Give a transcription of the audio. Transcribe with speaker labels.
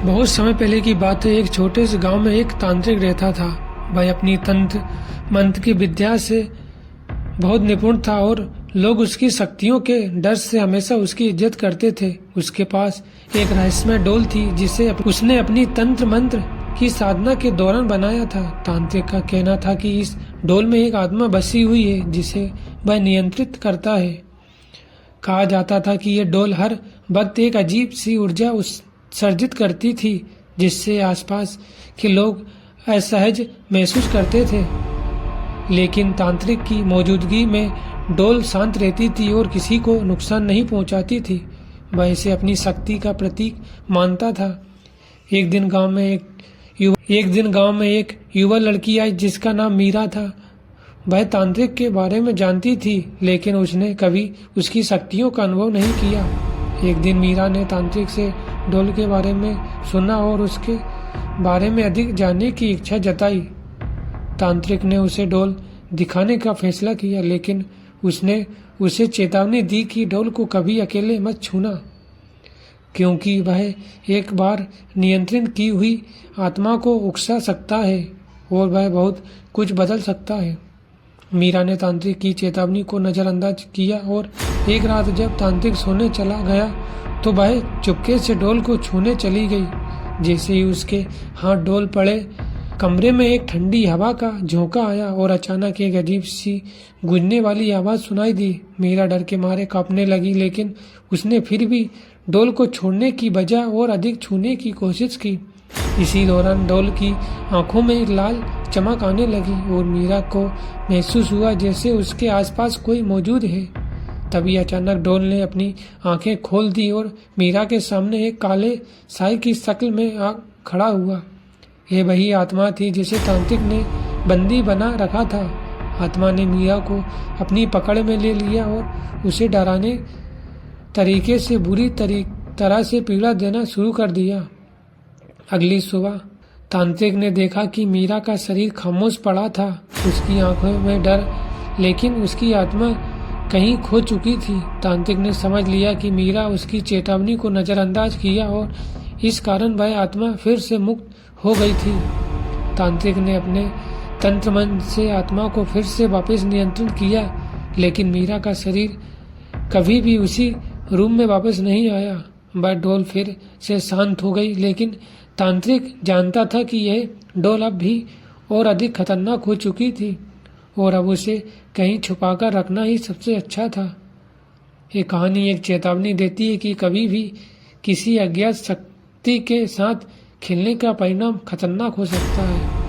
Speaker 1: बहुत समय पहले की बात है। एक छोटे से गांव में एक तांत्रिक रहता था। वह अपनी तंत्र मंत्र की विद्या से बहुत निपुण था और लोग उसकी शक्तियों के डर से हमेशा उसकी इज्जत करते थे। उसके पास एक रहस्यमय डोल थी जिसे उसने अपनी तंत्र मंत्र की साधना के दौरान बनाया था। तांत्रिक का कहना था कि इस डोल में एक आत्मा बसी हुई है जिसे वह नियंत्रित करता है। कहा जाता था कि यह डोल हर वक्त एक अजीब सी ऊर्जा उत्सर्जित करती थी जिससे आसपास के लोग असहज महसूस करते थे। लेकिन तांत्रिक की मौजूदगी में डोल शांत रहती थी और किसी को नुकसान नहीं पहुंचाती थी। वह इसे अपनी शक्ति का प्रतीक मानता था। एक दिन गांव में एक युवा लड़की आई जिसका नाम मीरा था। वह तांत्रिक के बारे में जानती थी लेकिन उसने कभी उसकी शक्तियों का अनुभव नहीं किया। एक दिन मीरा ने तांत्रिक से डोल के बारे में सुना और उसके बारे में अधिक जानने की इच्छा जताई। तांत्रिक ने उसे डोल दिखाने का फैसला किया लेकिन उसने उसे चेतावनी दी कि डोल को कभी अकेले मत छूना, क्योंकि वह एक बार नियंत्रित की हुई आत्मा को उकसा सकता है और वह बहुत कुछ बदल सकता है। मीरा ने तांत्रिक की चेतावनी को नजरअंदाज किया और एक रात जब तांत्रिक सोने चला गया तो वह चुपके से डोल को छूने चली गई। जैसे ही उसके हाथ डोल पड़े, कमरे में एक ठंडी हवा का झोंका आया और अचानक एक अजीब सी गूंजने वाली आवाज सुनाई दी। मीरा डर के मारे कांपने लगी लेकिन उसने फिर भी डोल को छोड़ने की बजाय और अधिक छूने की कोशिश की। इसी दौरान डोल की आंखों में एक लाल चमक आने लगी और मीरा को महसूस हुआ जैसे उसके आसपास कोई मौजूद है। तभी अचानक डोल ने अपनी आंखें खोल दी और मीरा के सामने एक काले साई की शक्ल में खड़ा हुआ। यह वही आत्मा थी जिसे तांत्रिक ने बंदी बना रखा था। आत्मा ने मीरा को अपनी पकड़ में ले लिया और उसे डराने तरीके से बुरी तरह से पीड़ा देना शुरू कर दिया। अगली सुबह तांत्रिक ने देखा कि मीरा का शरीर खामोश पड़ा था। उसकी आंखों में डर, लेकिन उसकी आत्मा कहीं खो चुकी थी। तांत्रिक ने समझ लिया कि मीरा उसकी चेतावनी को नजरअंदाज किया और इस कारण वह आत्मा फिर से मुक्त हो गई थी। तांत्रिक ने अपने तंत्र मंत्र से आत्मा को फिर से वापस नियंत्रित किया, लेकिन मीरा का शरीर कभी भी उसी रूम में वापस नहीं आया। वह डोल फिर से शांत हो गई, लेकिन तांत्रिक जानता था कि यह डोल अब भी और अधिक खतरनाक हो चुकी थी और अब उसे कहीं छुपाकर रखना ही सबसे अच्छा था। ये कहानी एक चेतावनी देती है कि कभी भी किसी अज्ञात शक्ति के साथ खेलने का परिणाम खतरनाक हो सकता है।